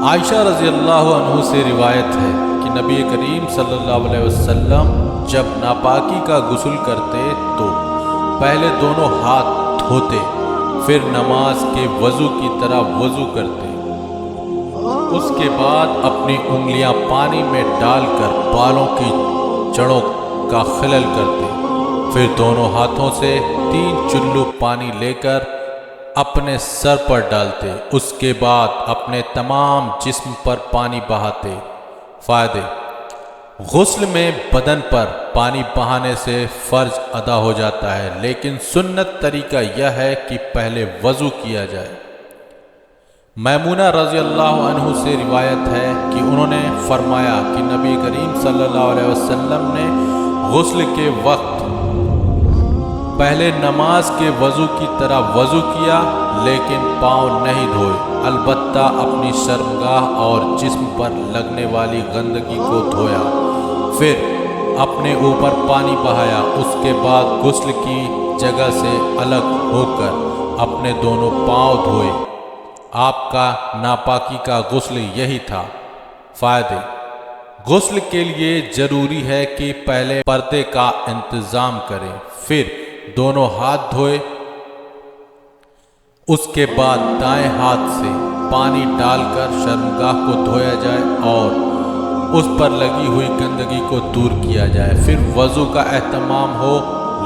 عائشہ رضی اللہ عنہ سے روایت ہے کہ نبی کریم صلی اللہ علیہ وسلم جب ناپاکی کا غسل کرتے تو پہلے دونوں ہاتھ دھوتے، پھر نماز کے وضو کی طرح وضو کرتے، اس کے بعد اپنی انگلیاں پانی میں ڈال کر بالوں کی جڑوں کا خلل کرتے، پھر دونوں ہاتھوں سے 3 چلو پانی لے کر اپنے سر پر ڈالتے، اس کے بعد اپنے تمام جسم پر پانی بہاتے۔ فائدے: غسل میں بدن پر پانی بہانے سے فرض ادا ہو جاتا ہے، لیکن سنت طریقہ یہ ہے کہ پہلے وضو کیا جائے۔ میمونہ رضی اللہ عنہ سے روایت ہے کہ انہوں نے فرمایا کہ نبی کریم صلی اللہ علیہ وسلم نے غسل کے وقت پہلے نماز کے وضو کی طرح وضو کیا، لیکن پاؤں نہیں دھوئے، البتہ اپنی شرمگاہ اور جسم پر لگنے والی گندگی کو دھویا، پھر اپنے اوپر پانی بہایا، اس کے بعد غسل کی جگہ سے الگ ہو کر اپنے دونوں پاؤں دھوئے۔ آپ کا ناپاکی کا غسل یہی تھا۔ فائدے: غسل کے لیے ضروری ہے کہ پہلے پردے کا انتظام کریں، پھر دونوں ہاتھ دھوئے، اس کے بعد دائیں ہاتھ سے پانی ڈال کر شرمگاہ کو دھویا جائے اور اس پر لگی ہوئی گندگی کو دور کیا جائے، پھر وضو کا اہتمام ہو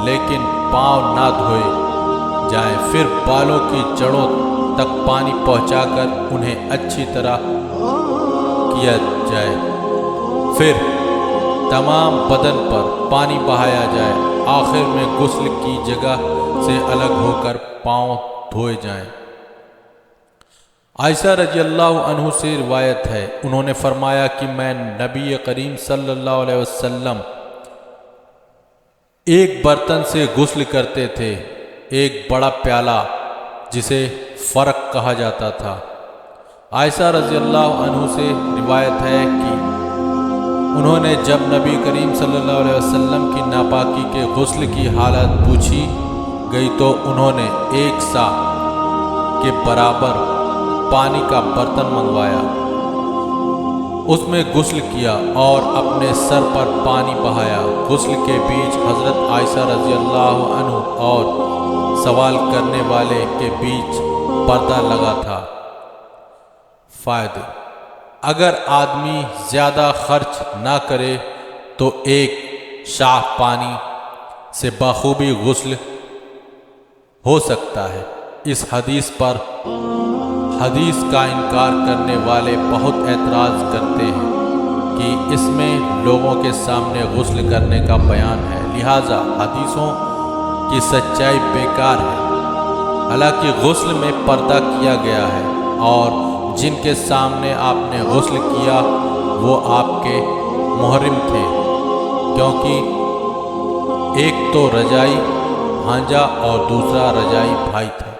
لیکن پاؤں نہ دھوئے جائیں، پھر بالوں کی جڑوں تک پانی پہنچا کر انہیں اچھی طرح کیا جائے، پھر تمام بدن پر پانی بہایا جائے، آخر میں غسل کی جگہ سے الگ ہو کر پاؤں دھوئے جائیں۔ عائشہ رضی اللہ عنہ سے روایت ہے، انہوں نے فرمایا کہ میں نبی کریم صلی اللہ علیہ وسلم ایک برتن سے غسل کرتے تھے، ایک بڑا پیالہ جسے فرق کہا جاتا تھا۔ عائشہ رضی اللہ عنہ سے روایت ہے کہ انہوں نے جب نبی کریم صلی اللہ علیہ وسلم کی ناپاکی کے غسل کی حالت پوچھی گئی تو انہوں نے 1 سا کے برابر پانی کا برتن منگوایا، اس میں غسل کیا اور اپنے سر پر پانی بہایا۔ غسل کے بیچ حضرت عائشہ رضی اللہ عنہ اور سوال کرنے والے کے بیچ پردہ لگا تھا۔ فائدے: اگر آدمی زیادہ خرچ نہ کرے تو 1 شاہ پانی سے بخوبی غسل ہو سکتا ہے۔ اس حدیث پر حدیث کا انکار کرنے والے بہت اعتراض کرتے ہیں کہ اس میں لوگوں کے سامنے غسل کرنے کا بیان ہے، لہٰذا حدیثوں کی سچائی بیکار ہے۔ حالانکہ غسل میں پردہ کیا گیا ہے اور جن کے سامنے آپ نے غسل کیا وہ آپ کے محرم تھے، کیونکہ ایک تو رضاعی بھانجا اور دوسرا رضاعی بھائی تھا۔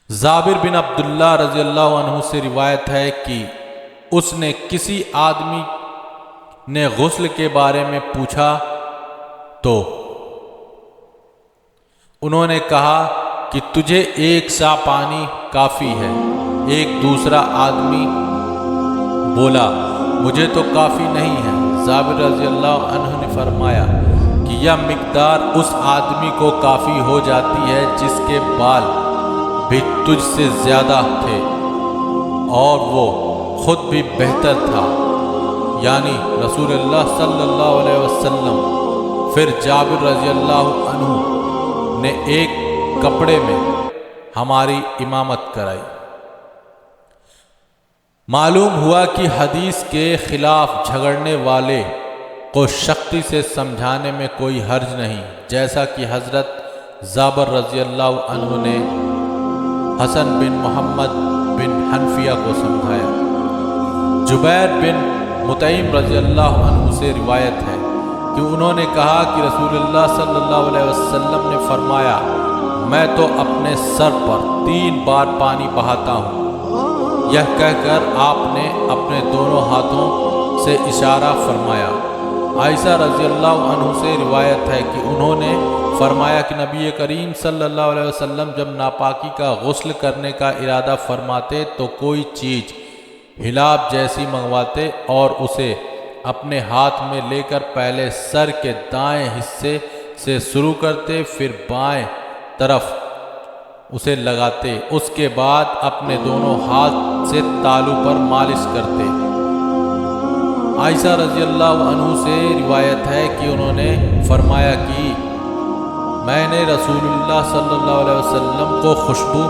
جابر بن عبداللہ رضی اللہ عنہ سے روایت ہے کہ اس نے کسی آدمی نے غسل کے بارے میں پوچھا تو انہوں نے کہا کہ تجھے 1 سا پانی کافی ہے۔ ایک دوسرا آدمی بولا مجھے تو کافی نہیں ہے۔ جابر رضی اللہ عنہ نے فرمایا کہ یہ مقدار اس آدمی کو کافی ہو جاتی ہے جس کے بال بھی تجھ سے زیادہ تھے اور وہ خود بھی بہتر تھا، یعنی رسول اللہ صلی اللہ علیہ وسلم۔ پھر جابر رضی اللہ عنہ نے ایک کپڑے میں ہماری امامت کرائی۔ معلوم ہوا کہ حدیث کے خلاف جھگڑنے والے کو سختی سے سمجھانے میں کوئی حرج نہیں، جیسا کہ حضرت جابر رضی اللہ عنہ نے حسن بن محمد بن حنفیہ کو سمجھایا۔ جبیر بن مطعم رضی اللہ عنہ سے روایت ہے کہ انہوں نے کہا کہ رسول اللہ صلی اللہ علیہ وسلم نے فرمایا میں تو اپنے سر پر 3 بار پانی بہاتا ہوں۔ یہ کہہ کر آپ نے اپنے دونوں ہاتھوں سے اشارہ فرمایا۔ عائشہ رضی اللہ عنہ سے روایت ہے کہ انہوں نے فرمایا کہ نبی کریم صلی اللہ علیہ وسلم جب ناپاکی کا غسل کرنے کا ارادہ فرماتے تو کوئی چیز ہلاب جیسی منگواتے اور اسے اپنے ہاتھ میں لے کر پہلے سر کے دائیں حصے سے شروع کرتے، پھر بائیں طرف اسے لگاتے، اس کے بعد اپنے دونوں ہاتھ سے تالو پر مالش کرتے۔ عائشہ رضی اللہ عنہ سے روایت ہے کہ انہوں نے فرمایا کہ میں نے رسول اللہ صلی اللہ علیہ وسلم کو خوشبو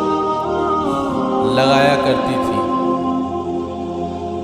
لگایا کرتی تھی